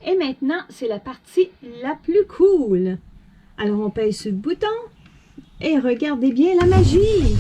Et maintenant, c'est la partie la plus cool. Alors, on pèse sur le bouton et regardez bien la magie.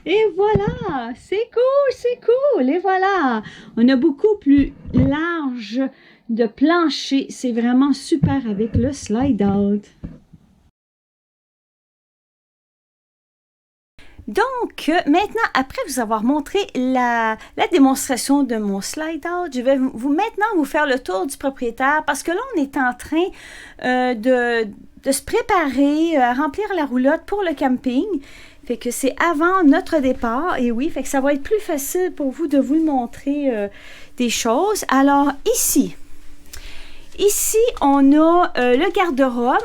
Et voilà, c'est cool, et voilà, on a beaucoup plus large de plancher, c'est vraiment super avec le slide out. Donc, maintenant, après vous avoir montré la démonstration de mon slide out, je vais maintenant vous faire le tour du propriétaire parce que là, on est en train de se préparer à remplir la roulotte pour le camping. Fait que c'est avant notre départ, et oui, fait que ça va être plus facile pour vous de vous le montrer des choses. Alors, ici, on a le garde-robe.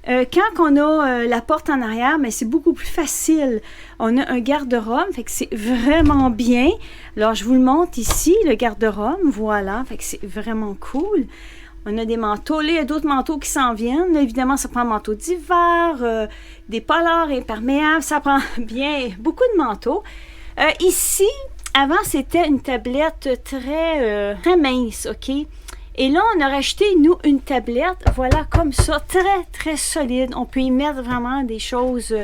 Quand on a la porte en arrière, mais c'est beaucoup plus facile. On a un garde-robe, fait que c'est vraiment bien. Alors, je vous le montre ici, le garde-robe, voilà, fait que c'est vraiment cool. On a des manteaux. Là, il y a d'autres manteaux qui s'en viennent. Là, évidemment, ça prend un manteau d'hiver, des polars imperméables. Ça prend bien beaucoup de manteaux. Ici, avant, c'était une tablette très mince, OK? Et là, on a racheté, nous, une tablette, voilà, comme ça, très, très solide. On peut y mettre vraiment des choses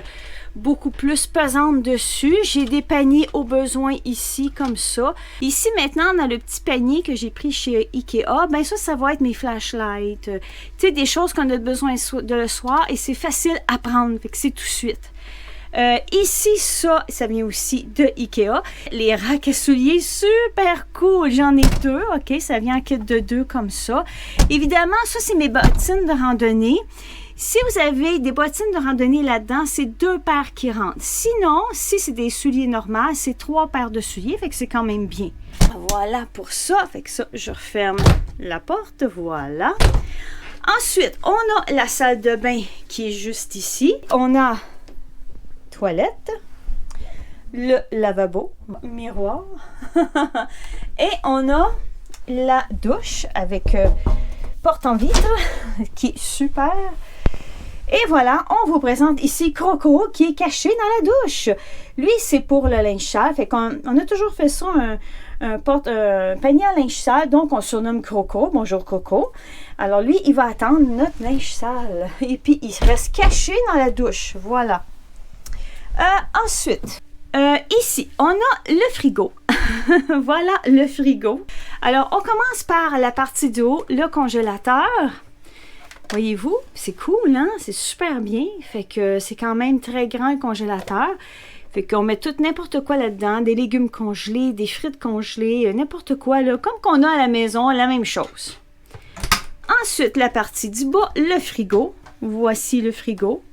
beaucoup plus pesantes dessus. J'ai des paniers au besoin ici, comme ça. Ici, maintenant, dans le petit panier que j'ai pris chez Ikea, ben ça va être mes flashlights. Tu sais, des choses qu'on a besoin de le soir et c'est facile à prendre, fait que c'est tout de suite. Ici, ça vient aussi de Ikea. Les racks à souliers, super cool. J'en ai deux, OK? Ça vient en kit de 2 comme ça. Évidemment, ça, c'est mes bottines de randonnée. Si vous avez des bottines de randonnée là-dedans, c'est 2 paires qui rentrent. Sinon, si c'est des souliers normaux, c'est 3 paires de souliers, fait que c'est quand même bien. Voilà pour ça. Fait que ça, je referme la porte, voilà. Ensuite, on a la salle de bain qui est juste ici. On a toilette, le lavabo, miroir, et on a la douche avec porte en vitre qui est super. Et voilà, on vous présente ici Croco qui est caché dans la douche. Lui, c'est pour le linge sale. Fait qu'on a toujours fait ça, un panier à linge sale, donc on surnomme Croco. Bonjour Croco. Alors lui, il va attendre notre linge sale. Et puis, il reste caché dans la douche. Voilà. Ensuite, ici, on a le frigo. Voilà le frigo. Alors, on commence par la partie du haut, le congélateur. Voyez-vous, c'est cool, hein? C'est super bien. Fait que c'est quand même très grand le congélateur. Fait qu'on met tout n'importe quoi là-dedans, des légumes congelés, des frites congelées, n'importe quoi, là, comme qu'on a à la maison, la même chose. Ensuite, la partie du bas, le frigo. Voici le frigo.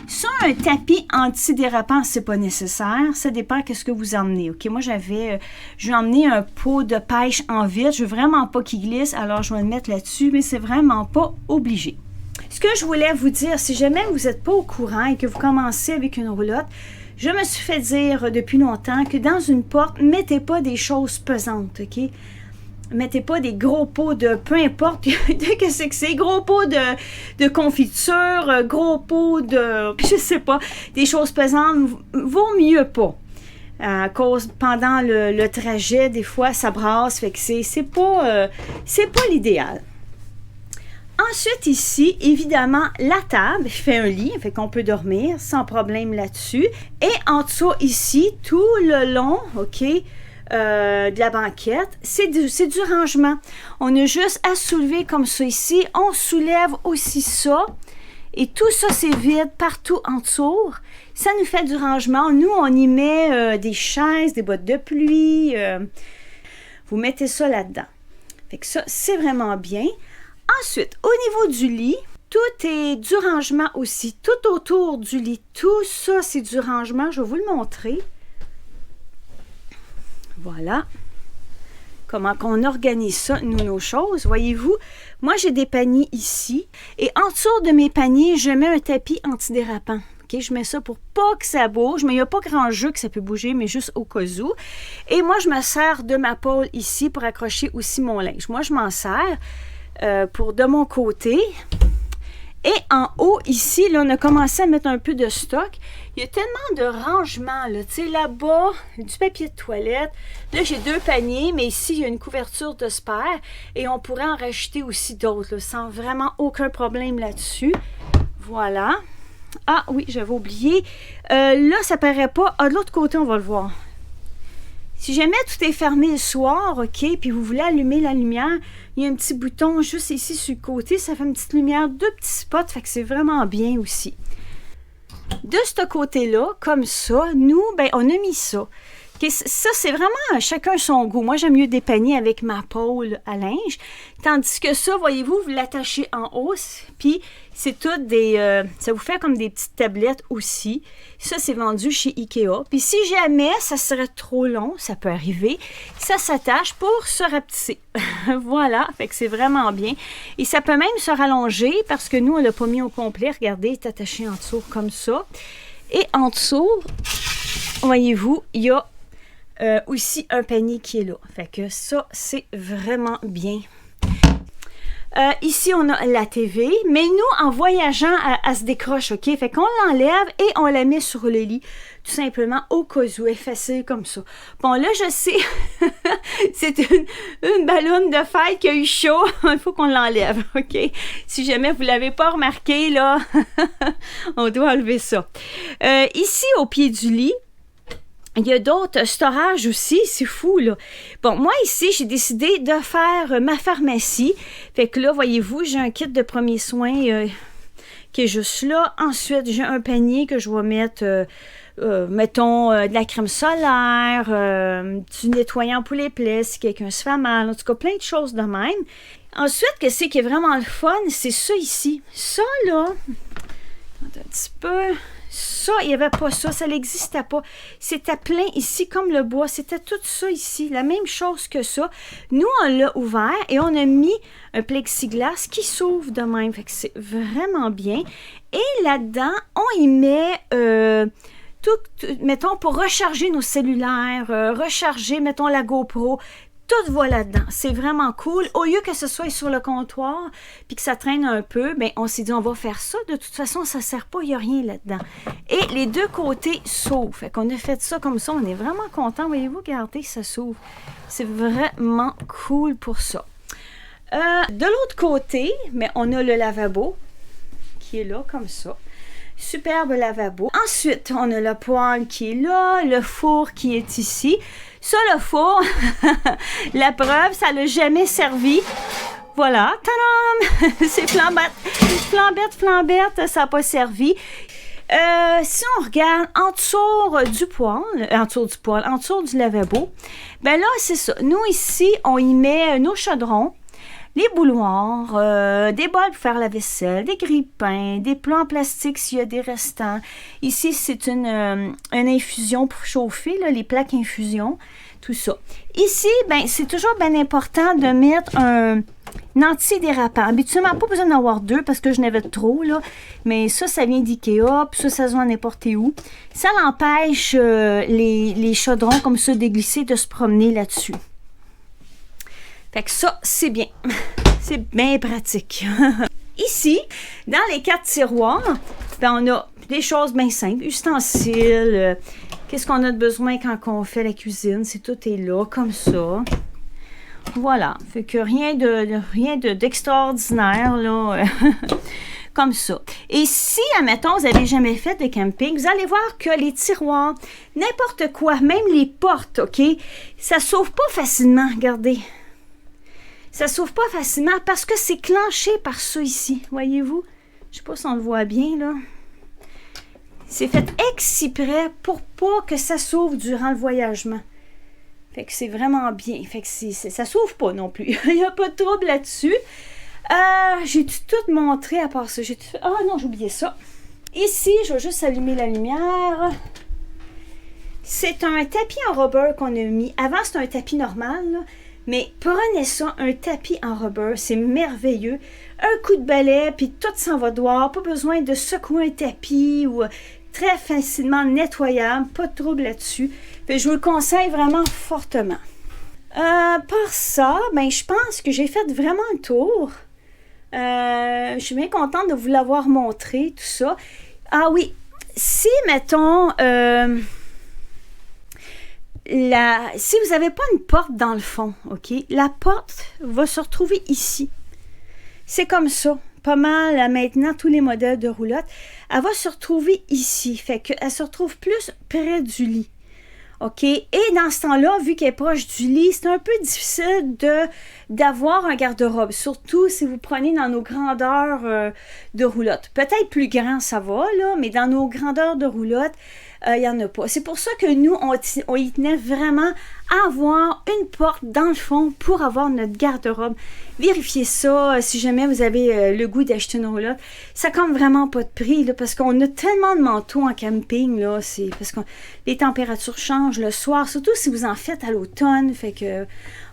Ça, un tapis antidérapant, c'est pas nécessaire. Ça dépend de ce que vous emmenez. OK, moi, j'ai emmené un pot de pêche en vitre. Je veux vraiment pas qu'il glisse, alors je vais le mettre là-dessus, mais c'est vraiment pas obligé. Ce que je voulais vous dire, si jamais vous n'êtes pas au courant et que vous commencez avec une roulotte, je me suis fait dire depuis longtemps que dans une porte, mettez pas des choses pesantes, OK? Mettez pas des gros pots de, peu importe que c'est, gros pots de confiture, gros pots de, je sais pas, des choses pesantes, vaut mieux pas. À cause, pendant le trajet, des fois, ça brasse, fait que c'est pas l'idéal. Ensuite, ici, évidemment, la table fait un lit, fait qu'on peut dormir sans problème là-dessus. Et en dessous, ici, tout le long, OK, de la banquette, c'est du rangement. On a juste à soulever comme ça ici. On soulève aussi ça. Et tout ça, c'est vide partout en dessous. Ça nous fait du rangement. Nous, on y met des chaises, des bottes de pluie. Vous mettez ça là-dedans. Fait que ça, c'est vraiment bien. Ensuite, au niveau du lit, tout est du rangement aussi. Tout autour du lit, tout ça, c'est du rangement. Je vais vous le montrer. Voilà. Comment qu'on organise ça, nous, nos choses. Voyez-vous, moi, j'ai des paniers ici. Et en dessous de mes paniers, je mets un tapis antidérapant. OK? Je mets ça pour pas que ça bouge, mais il n'y a pas grand jeu que ça peut bouger, mais juste au cas où. Et moi, je me sers de ma pôle ici pour accrocher aussi mon linge. Moi, je m'en sers pour de mon côté. Et en haut, ici, là, on a commencé à mettre un peu de stock. Il y a tellement de rangements, là. Tu sais, là-bas, du papier de toilette. Là, j'ai 2 paniers, mais ici, il y a une couverture de spare. Et on pourrait en rajouter aussi d'autres, là, sans vraiment aucun problème là-dessus. Voilà. Ah oui, j'avais oublié. Là, ça paraît pas. Ah, de l'autre côté, on va le voir. Si jamais tout est fermé le soir, OK, puis vous voulez allumer la lumière, il y a un petit bouton juste ici sur le côté, ça fait une petite lumière, 2 petits spots, fait que c'est vraiment bien aussi. De ce côté-là, comme ça, nous, ben, on a mis ça. Okay, ça, c'est vraiment chacun son goût. Moi, j'aime mieux dépanner avec ma pôle à linge. Tandis que ça, voyez-vous, vous l'attachez en hausse. Puis, c'est tout des... ça vous fait comme des petites tablettes aussi. Ça, c'est vendu chez Ikea. Puis, si jamais ça serait trop long, ça peut arriver, ça s'attache pour se rapetisser. Voilà, fait que c'est vraiment bien. Et ça peut même se rallonger parce que nous, on ne l'a pas mis au complet. Regardez, il est attaché en dessous comme ça. Et en dessous, voyez-vous, il y a aussi un panier qui est là. Fait que ça, c'est vraiment bien. Ici, on a la TV, mais nous, en voyageant, elle se décroche, OK? Fait qu'on l'enlève et on la met sur le lit, tout simplement, au cas où, elle est facile comme ça. Bon, là, je sais, c'est une ballonne de fête qui a eu chaud, il faut qu'on l'enlève, OK? Si jamais vous ne l'avez pas remarqué, là, on doit enlever ça. Ici, au pied du lit, il y a d'autres storages aussi, c'est fou, là. Bon, moi, ici, j'ai décidé de faire ma pharmacie. Fait que là, voyez-vous, j'ai un kit de premiers soins qui est juste là. Ensuite, j'ai un panier que je vais mettre, mettons, de la crème solaire, du nettoyant pour les plaies, si quelqu'un se fait mal. En tout cas, plein de choses de même. Ensuite, qu'est-ce qui est vraiment le fun, c'est ça ici. Ça, là, un petit peu... Ça, il n'y avait pas ça, ça n'existait pas. C'était plein ici comme le bois, c'était tout ça ici, la même chose que ça. Nous, on l'a ouvert et on a mis un plexiglas qui s'ouvre de même, fait que c'est vraiment bien. Et là-dedans, on y met tout, mettons, pour recharger nos cellulaires, recharger, mettons, la GoPro. Tout va là-dedans. C'est vraiment cool. Au lieu que ce soit sur le comptoir puis que ça traîne un peu, bien, on s'est dit, on va faire ça. De toute façon, ça ne sert pas, il n'y a rien là-dedans. Et les 2 côtés s'ouvrent. Fait qu'on a fait ça comme ça. On est vraiment content. Voyez-vous, regardez, ça s'ouvre. C'est vraiment cool pour ça. De l'autre côté, mais on a le lavabo qui est là, comme ça. Superbe lavabo. Ensuite, on a le poêle qui est là, le four qui est ici. Ça, le four, la preuve, ça n'a jamais servi. Voilà, tadam! C'est flambette, ça n'a pas servi. Si on regarde en dessous du lavabo, ben là, c'est ça. Nous, ici, on y met nos chaudrons, les bouilloires, des bols pour faire la vaisselle, des grille-pains, des plats en plastique s'il y a des restants. Ici, c'est une infusion pour chauffer, là, les plaques infusion, tout ça. Ici, ben, c'est toujours bien important de mettre un antidérapant. Habituellement, pas besoin d'en avoir 2 parce que je n'avais trop, là. Mais ça vient d'Ikea, puis ça se vend n'importe où. Ça l'empêche les chaudrons comme ça de glisser, de se promener là-dessus. Fait que ça, c'est bien. C'est bien pratique. Ici, dans les 4 tiroirs, ben on a des choses bien simples, ustensiles, qu'est-ce qu'on a de besoin quand on fait la cuisine, c'est tout est là, comme ça. Voilà, fait que rien d'extraordinaire, là, comme ça. Et si, admettons, vous n'avez jamais fait de camping, vous allez voir que les tiroirs, n'importe quoi, même les portes, OK, ça s'ouvre pas facilement, regardez. Ça s'ouvre pas facilement parce que c'est clenché par ça ici. Voyez-vous? Je sais pas si on le voit bien, là. C'est fait exprès pour pas que ça s'ouvre durant le voyagement. Fait que c'est vraiment bien. Fait que ça s'ouvre pas non plus. Il n'y a pas de trouble là-dessus. J'ai tout montré à part ça. Ah non, j'ai oublié ça. Ici, je vais juste allumer la lumière. C'est un tapis en rubber qu'on a mis. Avant, c'était un tapis normal, là. Mais prenez ça, un tapis en rubber, c'est merveilleux. un coup de balai, puis tout s'en va dehors. Pas besoin de secouer un tapis ou très facilement nettoyable. Pas de trouble là-dessus. Je vous le conseille vraiment fortement. Par ça, ben, je pense que j'ai fait vraiment un tour. Je suis bien contente de vous l'avoir montré, tout ça. Ah oui, si, mettons, si vous n'avez pas une porte dans le fond, OK, la porte va se retrouver ici. C'est comme ça. Pas mal, maintenant, tous les modèles de roulotte. Elle va se retrouver ici. Fait qu'elle se retrouve plus près du lit. OK? Et dans ce temps-là, vu qu'elle est proche du lit, c'est un peu difficile d'avoir un garde-robe. Surtout si vous prenez dans nos grandeurs de roulotte. Peut-être plus grand, ça va, là, mais dans nos grandeurs de roulotte, il n'y en a pas. C'est pour ça que nous, on y tenait vraiment à avoir une porte dans le fond pour avoir notre garde-robe. Vérifiez ça si jamais vous avez le goût d'acheter une roulotte. Ça compte vraiment pas de prix là, parce qu'on a tellement de manteaux en camping. Là, c'est parce que les températures changent le soir, surtout si vous en faites à l'automne. Fait que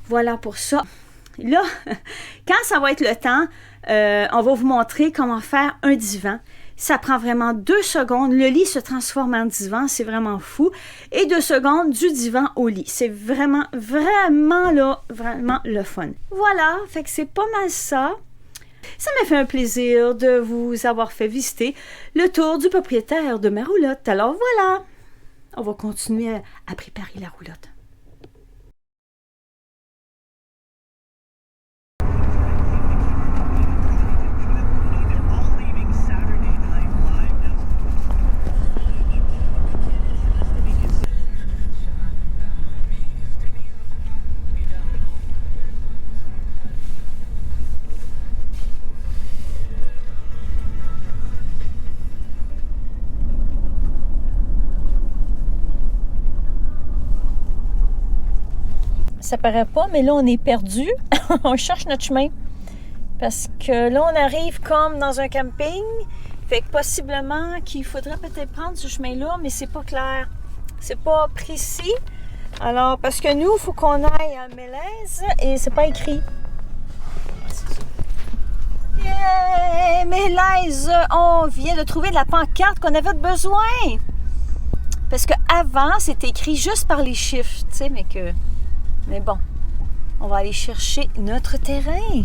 voilà pour ça. Là, quand ça va être le temps, on va vous montrer comment faire un divan. Ça prend vraiment 2 secondes. Le lit se transforme en divan. C'est vraiment fou. Et 2 secondes du divan au lit. C'est vraiment, vraiment le fun. Voilà. Fait que c'est pas mal ça. Ça m'a fait un plaisir de vous avoir fait visiter le tour du propriétaire de ma roulotte. Alors voilà. On va continuer à préparer la roulotte. Ça paraît pas, mais là, on est perdu. On cherche notre chemin. Parce que là, on arrive comme dans un camping. Fait que possiblement qu'il faudrait peut-être prendre ce chemin-là, mais c'est pas clair. C'est pas précis. Alors, parce que nous, il faut qu'on aille à Mélèze et c'est pas écrit. Yeah! Mélèze, on vient de trouver de la pancarte qu'on avait besoin. Parce qu'avant, c'était écrit juste par les chiffres, tu sais, mais bon, on va aller chercher notre terrain.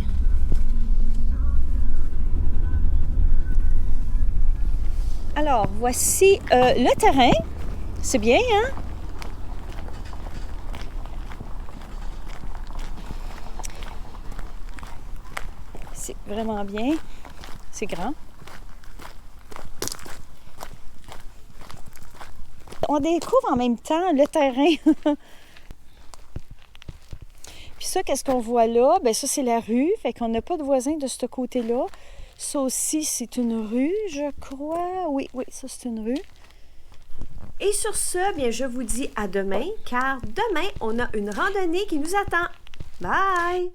Alors, voici le terrain. C'est bien, hein? C'est vraiment bien. C'est grand. On découvre en même temps le terrain. Puis ça, qu'est-ce qu'on voit là? Bien, ça, c'est la rue. Fait qu'on n'a pas de voisins de ce côté-là. Ça aussi, c'est une rue, je crois. Oui, ça, c'est une rue. Et sur ce, bien, je vous dis à demain, car demain, on a une randonnée qui nous attend. Bye!